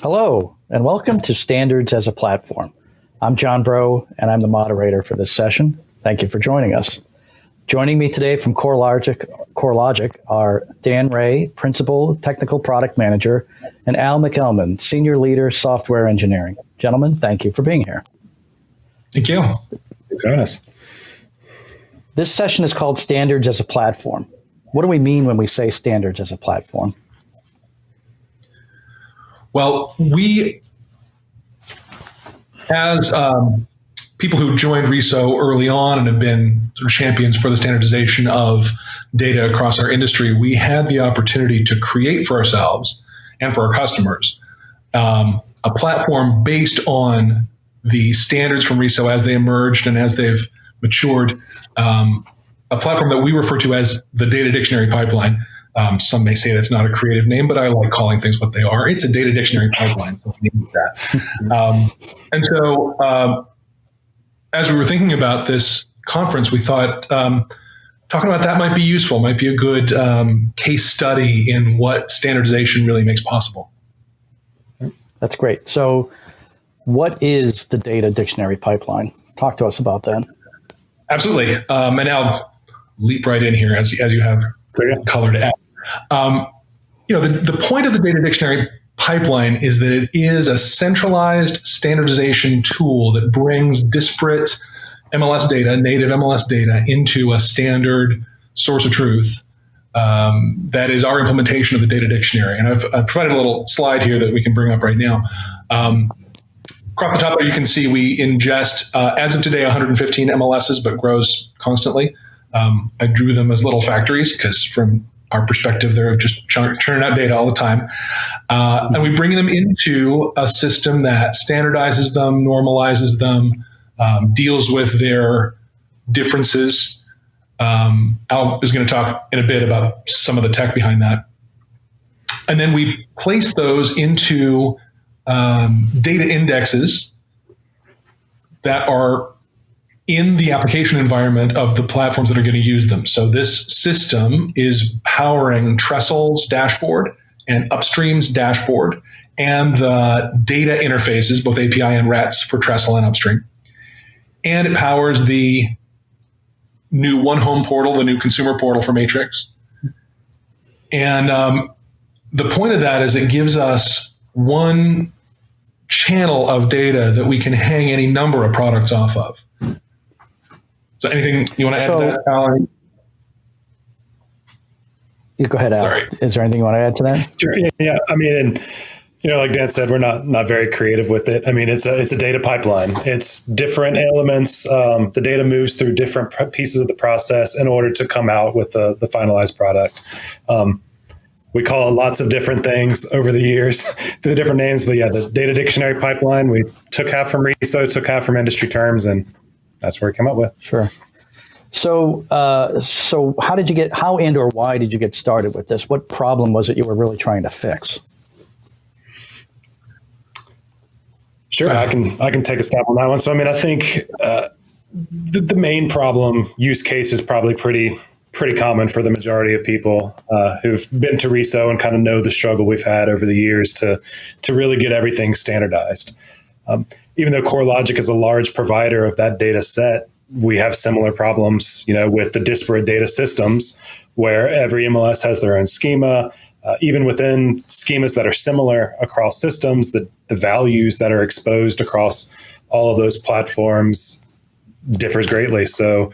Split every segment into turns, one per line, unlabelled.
Hello, and welcome to Standards as a Platform. I'm John Breault, and I'm the moderator for this session. Thank you for joining us. Joining me today from Corelogic are Dan Ray, Principal Technical Product Manager, and Al McElmon, Senior Leader, Software Engineering. Gentlemen, thank you for being here.
Thank you. Thanks for having us.
This session is called Standards as a Platform. What do we mean when we say standards as a platform?
Well, we, as people who joined RESO early on and have been sort of champions for the standardization of data across our industry, we had the opportunity to create for ourselves and for our customers a platform based on the standards from RESO as they emerged and as they've matured, a platform that we refer to as the data dictionary pipeline. Some may say that's not a creative name, but I like calling things what they are. It's a data dictionary pipeline, so we need that. And so as we were thinking about this conference, we thought talking about that might be useful, might be a good case study in what standardization really makes possible.
That's great. So what is the data dictionary pipeline? Talk to us about that.
Absolutely. And I'll leap right in here as you have color to add. The point of the data dictionary pipeline is that it is a centralized standardization tool that brings disparate MLS data, native MLS data, into a standard source of truth. That is our implementation of the data dictionary. And I've provided a little slide here that we can bring up right now. Across the top there, you can see we ingest, as of today, 115 MLSs, but grows constantly. I drew them as little factories because from our perspective, they're just churning out data all the time. And we bring them into a system that standardizes them, normalizes them, deals with their differences. Al is going to talk in a bit about some of the tech behind that. And then we place those into data indexes that are in the application environment of the platforms that are going to use them. So this system is powering Trestl's dashboard and Upstream's dashboard and the data interfaces, both API and RETs for Trestle and Upstream. And it powers the new One Home portal, the new consumer portal for Matrix. And the point of that is it gives us one channel of data that we can hang any number of products off of. So anything you want to add to that, Al?
You go ahead, Al.
Sorry.
Is there anything you want to add to that?
Sure. Yeah. I mean, like Dan said, we're not very creative with it. I mean, it's a data pipeline. It's different elements. The data moves through different pieces of the process in order to come out with the finalized product. We call it lots of different things over the years through the different names. But yeah, the data dictionary pipeline, we took half from RESO, took half from industry terms, and that's where we come up with.
Sure. So how and or why did you get started with this? What problem was it you were really trying to fix?
Sure, I can take a stab on that one. So, I mean, I think the main problem use case is probably pretty common for the majority of people who've been to RESO and kind of know the struggle we've had over the years to really get everything standardized. Even though Corelogic is a large provider of that data set, we have similar problems, with the disparate data systems where every MLS has their own schema. Even within schemas that are similar across systems, the values that are exposed across all of those platforms differs greatly. So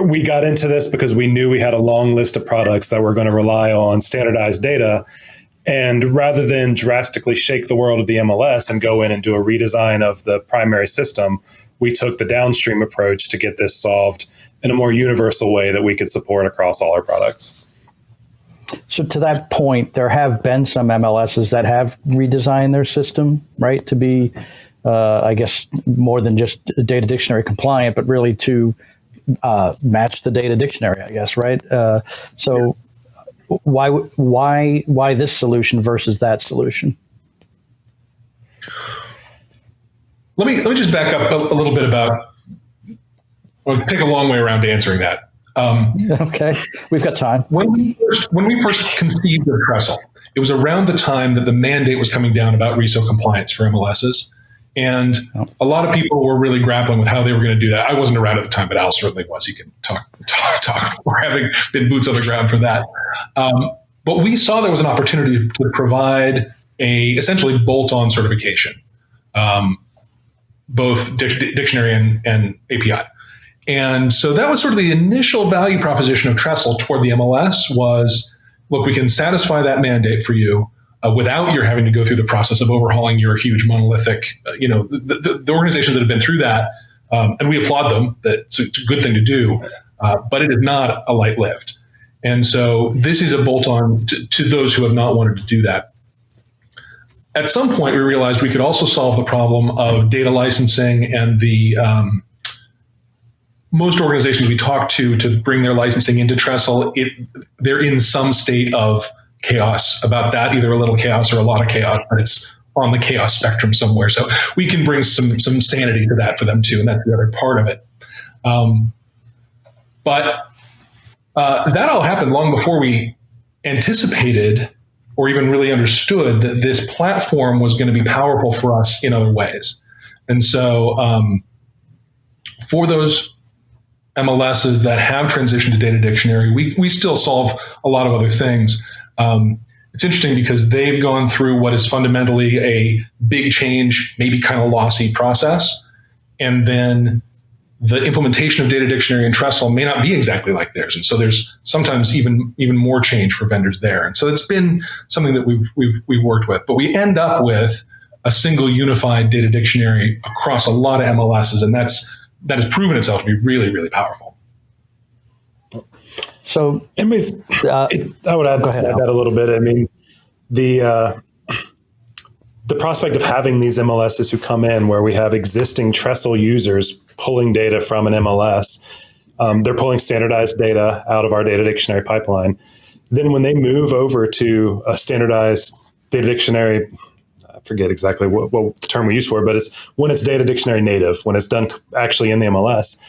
we got into this because we knew we had a long list of products that were going to rely on standardized data. And rather than drastically shake the world of the MLS and go in and do a redesign of the primary system, we took the downstream approach to get this solved in a more universal way that we could support across all our products.
So to that point, there have been some MLSs that have redesigned their system, right, to be, I guess, more than just data dictionary compliant, but really to match the data dictionary, I guess, right? So why this solution versus that solution?
Let me just back up a little bit about. We'll take a long way around to answering that.
Okay, we've got time.
When we first conceived of Trestle, it was around the time that the mandate was coming down about RESO compliance for MLSs. And a lot of people were really grappling with how they were going to do that. I wasn't around at the time, but Al certainly was. He can talk for having been boots on the ground for that. But we saw there was an opportunity to provide a essentially bolt-on certification, both dictionary and API. And so that was sort of the initial value proposition of Trestle toward the MLS was, look, we can satisfy that mandate for you without your having to go through the process of overhauling your huge monolithic, the organizations that have been through that, and we applaud them, it's a good thing to do, but it is not a light lift. And so this is a bolt-on to those who have not wanted to do that. At some point, we realized we could also solve the problem of data licensing, and the most organizations we talk to bring their licensing into Trestle, they're in some state of chaos about that, either a little chaos or a lot of chaos, but it's on the chaos spectrum somewhere. So we can bring some sanity to that for them too, and that's the other part of it. But that all happened long before we anticipated or even really understood that this platform was going to be powerful for us in other ways. And so for those MLSs that have transitioned to data dictionary, we still solve a lot of other things. It's interesting because they've gone through what is fundamentally a big change, maybe kind of lossy process. And then the implementation of data dictionary and Trestle may not be exactly like theirs. And so there's sometimes even more change for vendors there. And so it's been something that we've worked with, but we end up with a single unified data dictionary across a lot of MLSs. And that has proven itself to be really, really powerful.
So,
and I would add that a little bit. I mean, the prospect of having these MLSs who come in where we have existing Trestle users pulling data from an MLS, they're pulling standardized data out of our data dictionary pipeline. Then when they move over to a standardized data dictionary, I forget exactly what the term we use for it, but it's when it's data dictionary native, when it's done actually in the MLS.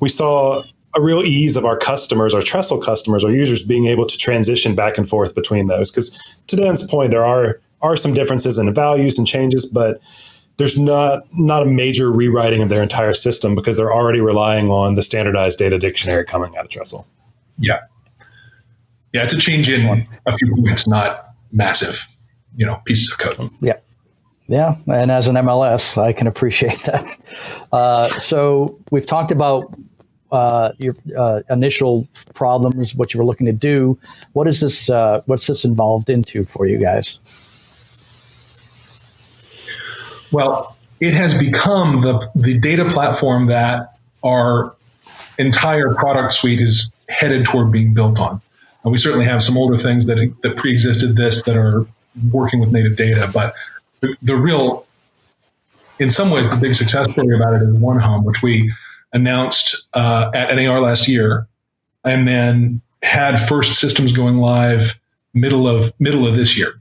We saw a real ease of our customers, our Trestle customers, our users being able to transition back and forth between those. Because to Dan's point, there are some differences in the values and changes, but there's not a major rewriting of their entire system because they're already relying on the standardized data dictionary coming out of Trestle.
Yeah, it's a change in a few points, not massive, pieces of code.
Yeah, and as an MLS, I can appreciate that. So we've talked about your initial problems, what you were looking to do. What's this involved into for you guys?
Well, it has become the data platform that our entire product suite is headed toward being built on. And we certainly have some older things that pre-existed this that are working with native data, but the real, in some ways, the big success story about it is OneHome, which we announced at NAR last year, and then had first systems going live middle of this year.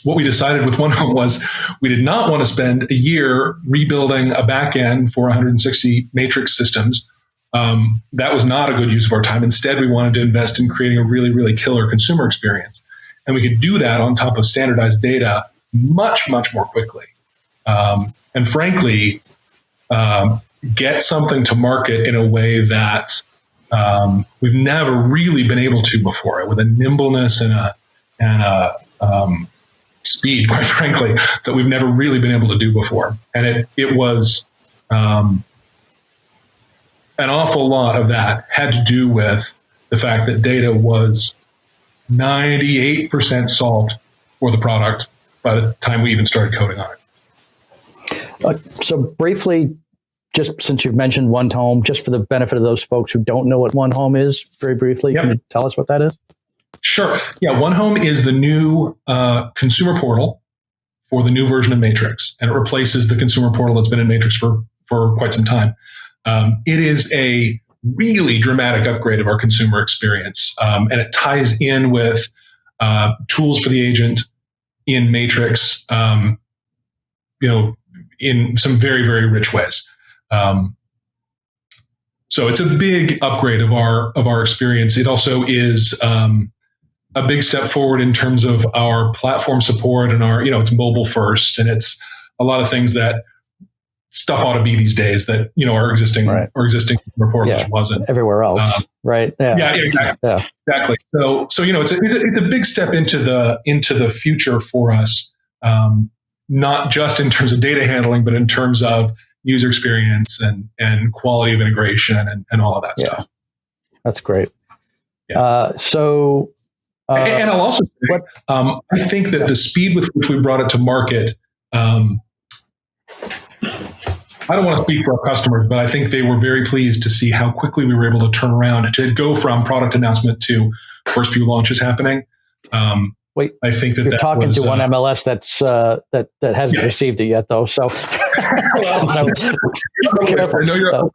What we decided with OneHome was we did not want to spend a year rebuilding a backend for 160 matrix systems. That was not a good use of our time. Instead, we wanted to invest in creating a really, really killer consumer experience. And we could do that on top of standardized data much, much more quickly. And frankly, get something to market in a way that we've never really been able to before, with a nimbleness and a speed, quite frankly, that we've never really been able to do before. And it was an awful lot of that had to do with the fact that data was 98% solved for the product by the time we even started coding on it.
So briefly, just since you've mentioned OneHome, just for the benefit of those folks who don't know what OneHome is, very briefly, Can you tell us what that is?
Sure. Yeah, OneHome is the new consumer portal for the new version of Matrix, and it replaces the consumer portal that's been in Matrix for quite some time. It is a really dramatic upgrade of our consumer experience, and it ties in with tools for the agent in Matrix, in some very, very rich ways. So it's a big upgrade of our experience. It also is a a big step forward in terms of our platform support and our, it's mobile first, and it's a lot of things that stuff ought to be these days that, our existing report wasn't
everywhere else. Right.
Yeah, exactly. Yeah. Exactly. So, it's a big step into the future for us. Not just in terms of data handling, but in terms of user experience and quality of integration and all of that stuff.
That's great.
Yeah. And I'll also say, I think that the speed with which we brought it to market, I don't want to speak for our customers, but I think they were very pleased to see how quickly we were able to turn around to go from product announcement to first few launches happening.
Wait,
I think
you're talking to one MLS that hasn't received it yet, though. So, be careful.
I know you're.
On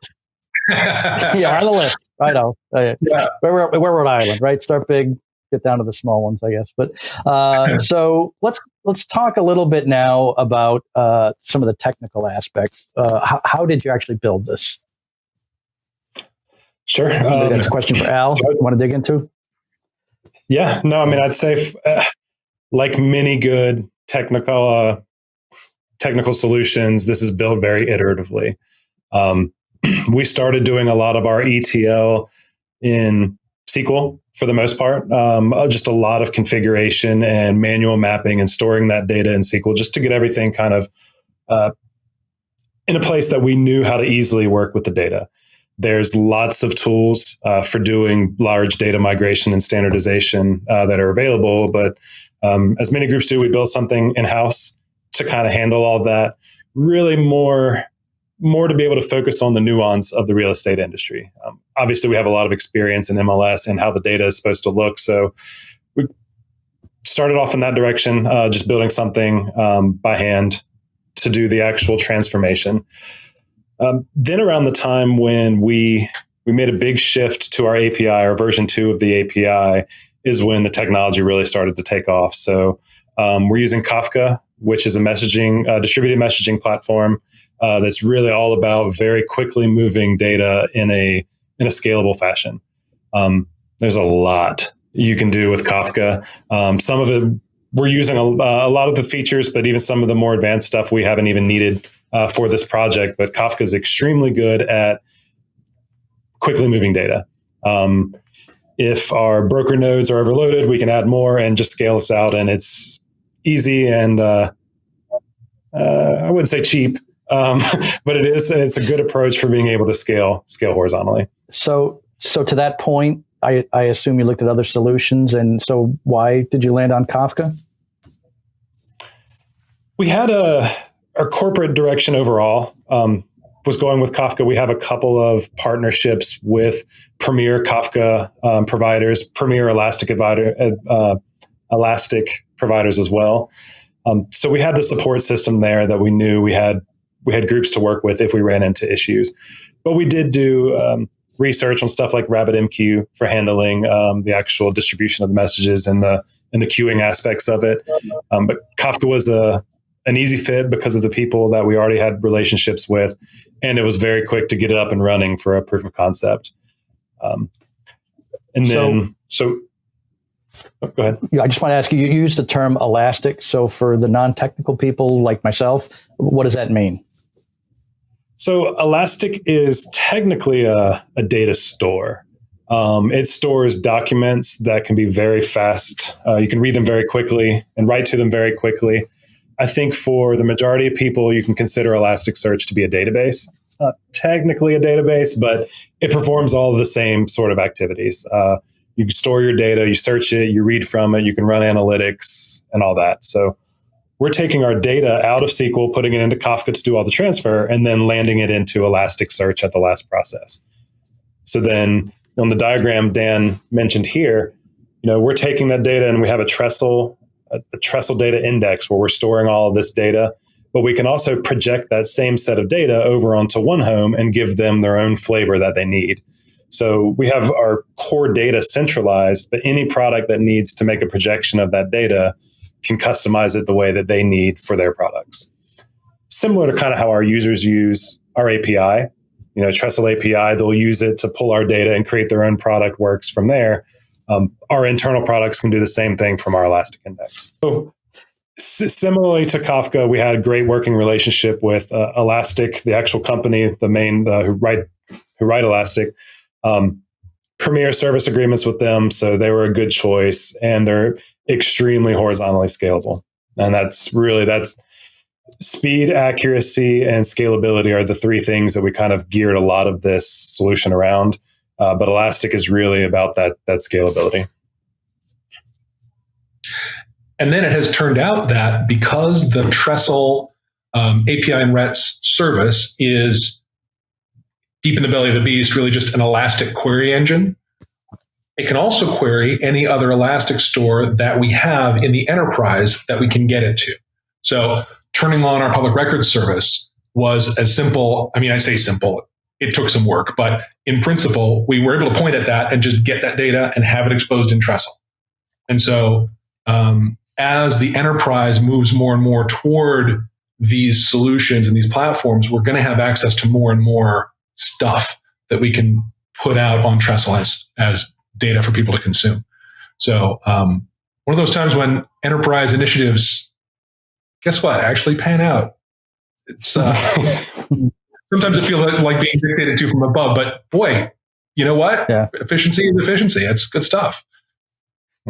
the list. I know. We're Rhode Island, right? Start big, get down to the small ones, I guess. But so let's talk a little bit now about some of the technical aspects. How did you actually build this?
Sure.
That's a question for Al. You want to dig into?
Yeah, no, I mean, I'd say like many good technical solutions, this is built very iteratively. We started doing a lot of our ETL in SQL for the most part, just a lot of configuration and manual mapping and storing that data in SQL just to get everything kind of in a place that we knew how to easily work with the data. There's lots of tools for doing large data migration and standardization that are available. But as many groups do, we built something in-house to kind of handle all that. Really more to be able to focus on the nuance of the real estate industry. Obviously, we have a lot of experience in MLS and how the data is supposed to look. So we started off in that direction, just building something by hand to do the actual transformation. Then around the time when we made a big shift to our API, or version 2 of the API, is when the technology really started to take off. So we're using Kafka, which is a distributed messaging platform that's really all about very quickly moving data in a scalable fashion. There's a lot you can do with Kafka. Some of it, we're using a lot of the features, but even some of the more advanced stuff we haven't even needed for this project. But Kafka is extremely good at quickly moving data. If our broker nodes are overloaded, we can add more and just scale this out. And it's easy and I wouldn't say cheap, but it's a good approach for being able to scale horizontally. So
to that point, I assume you looked at other solutions. And so why did you land on Kafka?
We had our corporate direction overall was going with Kafka. We have a couple of partnerships with premier Kafka providers, premier Elastic providers as well. So we had the support system there that we knew we had groups to work with if we ran into issues. But we did do research on stuff like RabbitMQ for handling the actual distribution of the messages and the queuing aspects of it. But Kafka was an easy fit because of the people that we already had relationships with, and it was very quick to get it up and running for a proof of concept. Go ahead.
I just want to ask you, you used the term elastic. So for the non-technical people like myself, what does that mean?
So Elastic is technically a data store. It stores documents that can be very fast. You can read them very quickly and write to them very quickly. I think for the majority of people, you can consider Elasticsearch to be a database. It's not technically a database, but it performs all of the same sort of activities. You can store your data, you search it, you read from it, you can run analytics and all that. So we're taking our data out of SQL, putting it into Kafka to do all the transfer, and then landing it into Elasticsearch at the last process. So then on the diagram Dan mentioned here, we're taking that data and we have a trestle data index where we're storing all of this data, but we can also project that same set of data over onto OneHome and give them their own flavor that they need. So we have our core data centralized, but any product that needs to make a projection of that data can customize it the way that they need for their products. Similar to kind of how our users use our API, Trestle API, they'll use it to pull our data and create their own product works from there. Our internal products can do the same thing from our Elastic Index. So similarly to Kafka, we had a great working relationship with Elastic, the actual company, the main who write Elastic. Premier service agreements with them, so they were a good choice, and they're extremely horizontally scalable. And that's speed, accuracy, and scalability are the three things that we kind of geared a lot of this solution around. But Elastic is really about that scalability.
And then it has turned out that because the Trestle API and RETS service is deep in the belly of the beast, really just an Elastic query engine, it can also query any other Elastic store that we have in the enterprise that we can get it to. So turning on our public records service was as simple. I mean, I say simple, it took some work, but in principle, we were able to point at that and just get that data and have it exposed in Trestle. And so as the enterprise moves more and more toward these solutions and these platforms, we're going to have access to more and more stuff that we can put out on Trestle as data for people to consume. So one of those times when enterprise initiatives, guess what, actually pan out. It's sometimes it feels like being dictated to from above, but boy, you know what? Yeah. Efficiency is efficiency. It's good stuff.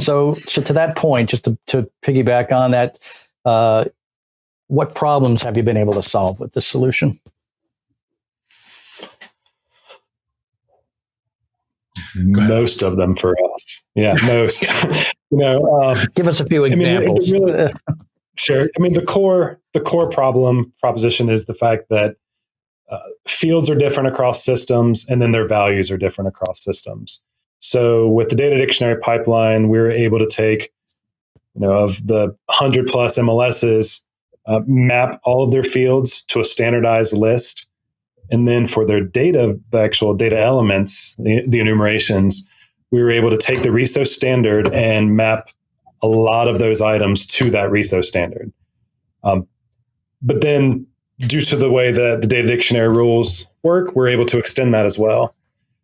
So to that point, just to piggyback on that, what problems have you been able to solve with this solution?
Most of them for us. Yeah, most.
Give us a few examples.
Sure. I mean, the core proposition is the fact that fields are different across systems, and then their values are different across systems. So with the data dictionary pipeline, we were able to take, of the 100 plus MLSs, map all of their fields to a standardized list. And then for their data, the actual data elements, the enumerations, we were able to take the RESO standard and map a lot of those items to that RESO standard. But then due to the way that the data dictionary rules work, we're able to extend that as well.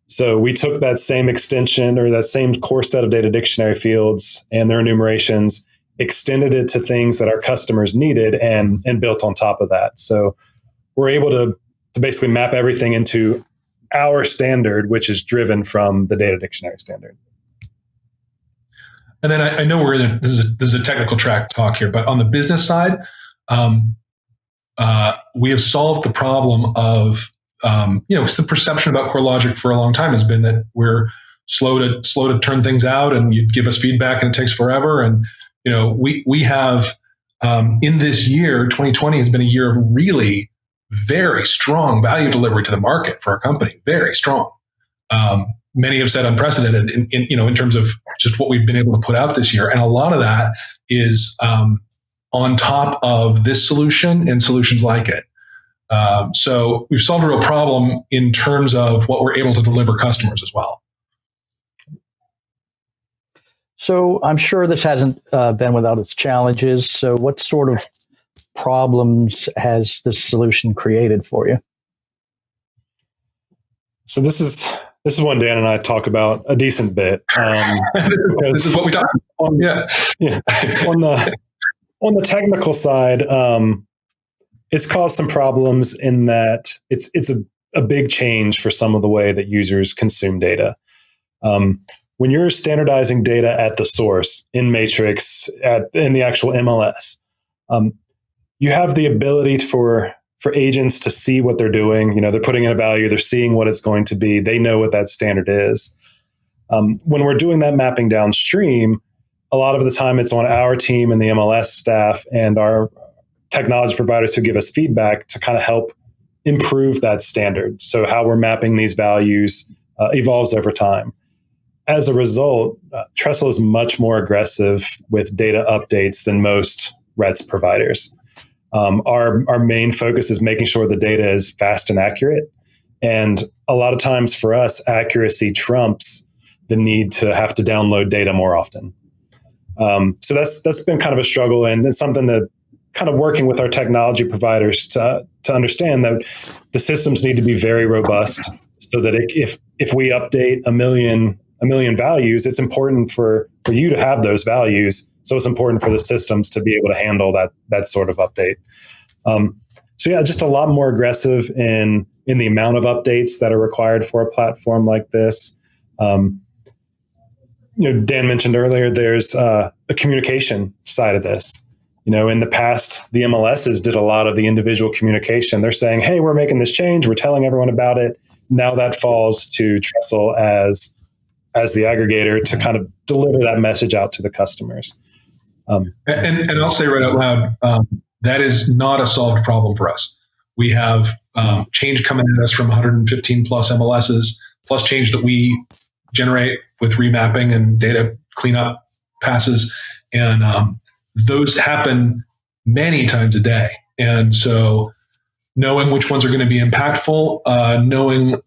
So we took that same extension or that same core set of data dictionary fields and their enumerations, extended it to things that our customers needed and built on top of that. So we're able to basically map everything into our standard, which is driven from the data dictionary standard.
And then I know this is a technical track talk here, but on the business side, we have solved the problem of, because the perception about Corelogic for a long time has been that we're slow to turn things out, and you give us feedback and it takes forever. And we have in this year, 2020 has been a year of really very strong value delivery to the market for our company. Very strong. Many have said unprecedented in terms of just what we've been able to put out this year. And a lot of that is on top of this solution and solutions like it. So we've solved a real problem in terms of what we're able to deliver customers as well.
So I'm sure this hasn't been without its challenges. So what sort of problems has this solution created for you?
So this is one Dan and I talk about a decent bit.
This is what we talk about. Yeah.
On the technical side, it's caused some problems in that it's a big change for some of the way that users consume data. When you're standardizing data at the source in Matrix, in the actual MLS, you have the ability for agents to see what they're doing. They're putting in a value, they're seeing what it's going to be. They know what that standard is. When we're doing that mapping downstream, a lot of the time it's on our team and the MLS staff and our technology providers who give us feedback to kind of help improve that standard. So how we're mapping these values evolves over time. As a result, Trestle is much more aggressive with data updates than most RETS providers. Our main focus is making sure the data is fast and accurate. And a lot of times for us, accuracy trumps the need to have to download data more often. So that's been kind of a struggle, and it's something that kind of working with our technology providers to understand that the systems need to be very robust so that if we update 1 million million values, it's important for you to have those values. So it's important for the systems to be able to handle that sort of update. So yeah, just a lot more aggressive in the amount of updates that are required for a platform like this. Dan mentioned earlier, there's a communication side of this. In the past, the MLSs did a lot of the individual communication. They're saying, hey, we're making this change. We're telling everyone about it. Now that falls to Trestle as the aggregator to kind of deliver that message out to the customers.
And I'll say right out loud, that is not a solved problem for us. We have change coming at us from 115 plus MLSs, plus change that we generate with remapping and data cleanup passes. And those happen many times a day. And so knowing which ones are going to be impactful, knowing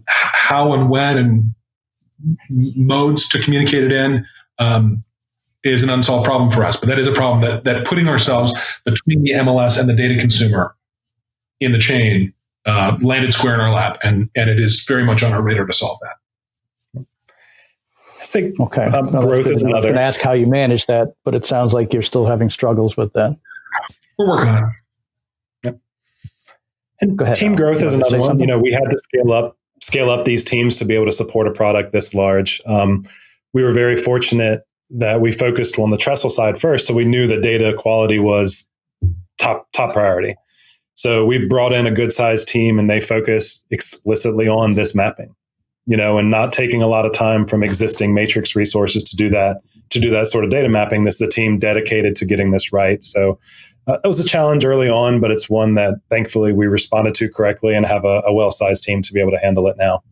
how and when and modes to communicate it in is an unsolved problem for us. But that is a problem that putting ourselves between the MLS and the data consumer in the chain landed square in our lap. And it is very much on our radar to solve that.
I think
okay.
Growth is another.
I was going to ask how you manage that, but it sounds like you're still having struggles with that.
We're working on it.
Yep. And team growth is another one. We had to scale up these teams to be able to support a product this large. We were very fortunate that we focused on the Trestle side first, so we knew that data quality was top priority. So we brought in a good sized team, and they focus explicitly on this mapping. And not taking a lot of time from existing matrix resources to do that sort of data mapping. This is a team dedicated to getting this right. So it was a challenge early on, but it's one that thankfully we responded to correctly and have a well-sized team to be able to handle it now.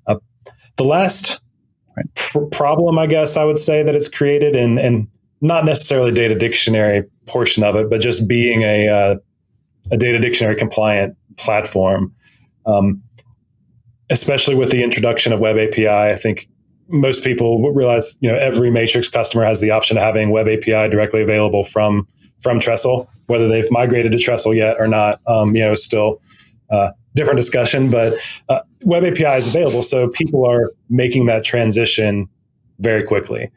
The last problem, I guess I would say that it's created, and not necessarily data dictionary portion of it, but just being a data dictionary compliant platform. Especially with the introduction of Web API, I think most people realize, every Matrix customer has the option of having Web API directly available from Trestle. Whether they've migrated to Trestle yet or not, still different discussion. But Web API is available, so people are making that transition very quickly.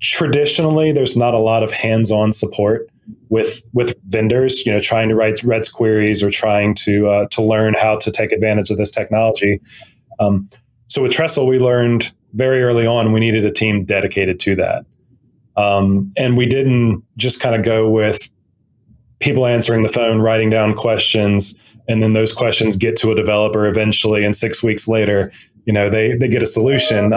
Traditionally, there's not a lot of hands-on support with vendors, trying to write REDS queries or trying to learn how to take advantage of this technology. So with Trestle, we learned very early on we needed a team dedicated to that. And we didn't just kind of go with people answering the phone, writing down questions, and then those questions get to a developer eventually, and 6 weeks later, they get a solution.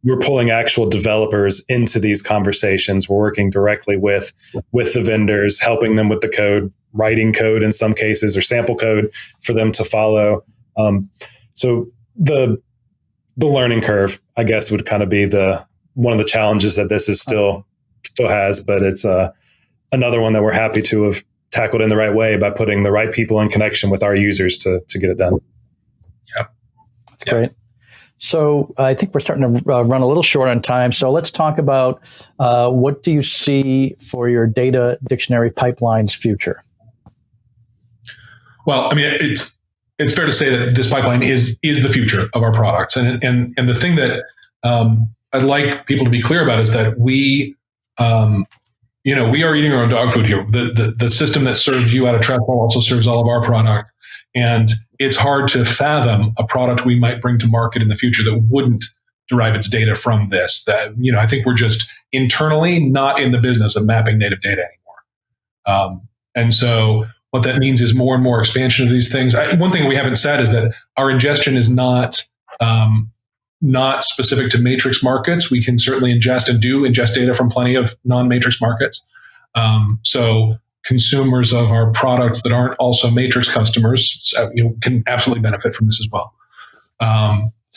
We're pulling actual developers into these conversations. We're working directly with the vendors, helping them with the code, writing code in some cases, or sample code for them to follow. So the learning curve, I guess, would kind of be one of the challenges that this is still has, but it's another one that we're happy to have tackled in the right way by putting the right people in connection with our users to get it done.
Yep.
That's great. So I think we're starting to run a little short on time. So let's talk about what do you see for your data dictionary pipeline's future?
Well, I mean, it's fair to say that this pipeline is the future of our products, and the thing that I'd like people to be clear about is that we are eating our own dog food here. The system that serves you out of Trestle also serves all of our product. And it's hard to fathom a product we might bring to market in the future that wouldn't derive its data from this. That, I think we're just internally not in the business of mapping native data anymore. And so what that means is more and more expansion of these things. One thing we haven't said is that our ingestion is not specific to matrix markets. We can certainly ingest and do ingest data from plenty of non-matrix markets. So consumers of our products that aren't also matrix customers, can absolutely benefit from this as well.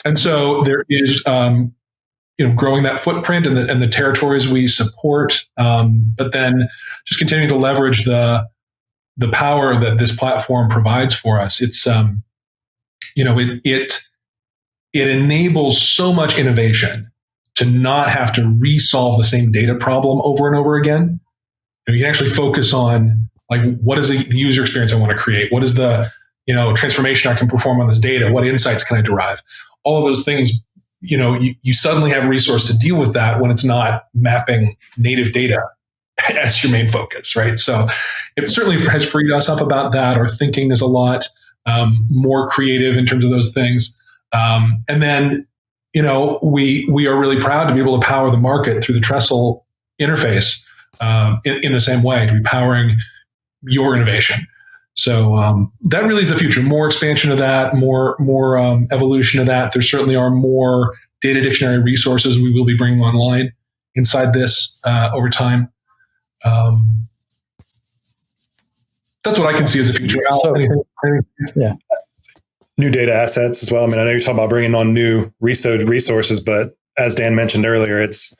And so there is, growing that footprint and the territories we support, but then just continuing to leverage the power that this platform provides for us. It's, it enables so much innovation to not have to resolve the same data problem over and over again. You can actually focus on, like, what is the user experience I want to create? What is the transformation I can perform on this data? What insights can I derive? All of those things you suddenly have a resource to deal with that when it's not mapping native data as your main focus, right? So it certainly has freed us up about that. Our thinking is a lot more creative in terms of those things. And then, we are really proud to be able to power the market through the Trestle interface in the same way, to be powering your innovation. So that really is the future. More expansion of that, more evolution of that. There certainly are more data dictionary resources we will be bringing online inside this over time. That's what I can see as the future.
So, yeah.
New data assets as well. I mean, I know you're talking about bringing on new RESO resources, but as Dan mentioned earlier, it's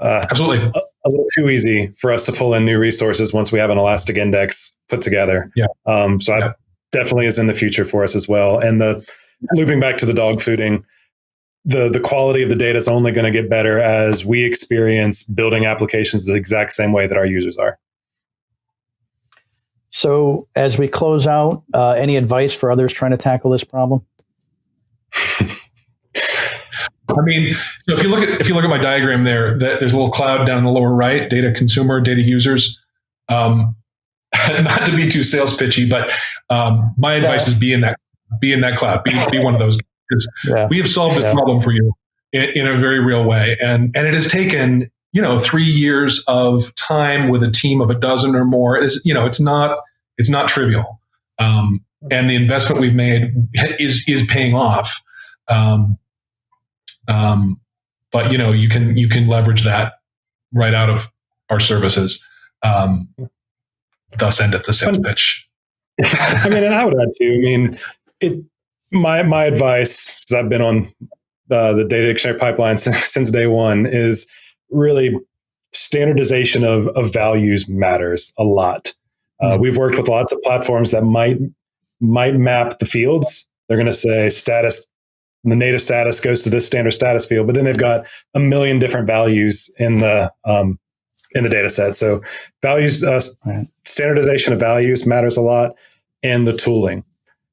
absolutely
a little too easy for us to pull in new resources once we have an elastic index put together.
Yeah.
That definitely is in the future for us as well. And looping back to the dog fooding, the quality of the data is only going to get better as we experience building applications the exact same way that our users are.
So as we close out, any advice for others trying to tackle this problem?
I mean, if you look at my diagram there, there's a little cloud down in the lower right: data consumer, data users. Not to be too sales pitchy, but my advice is be in that cloud. Be one of those. Because we have solved this problem for you in a very real way, and it has taken 3 years of time with a team of a dozen or more. It's not trivial, and the investment we've made is paying off. But you can leverage that right out of our services. Thus endeth the sales pitch.
I mean, and I would add too. I mean, my advice, since I've been on the data dictionary pipeline since day one, is really standardization of values matters a lot. We've worked with lots of platforms that might map the fields. They're going to say status. The native status goes to this standard status field, but then they've got a million different values in the data set. So values, standardization of values matters a lot, and the tooling.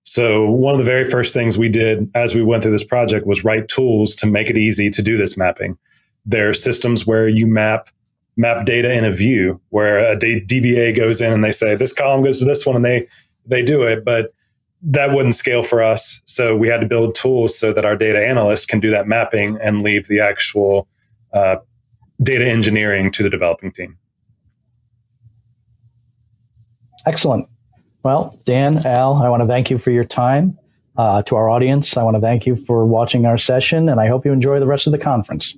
So one of the very first things we did as we went through this project was write tools to make it easy to do this mapping. There are systems where you map data in a view, where a DBA goes in and they say this column goes to this one, and they do it, but that wouldn't scale for us. So we had to build tools so that our data analysts can do that mapping and leave the actual data engineering to the developing team.
Excellent. Well, Dan, Al, I want to thank you for your time. To our audience, I want to thank you for watching our session, and I hope you enjoy the rest of the conference.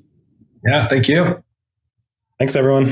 Yeah, thank you.
Thanks, everyone.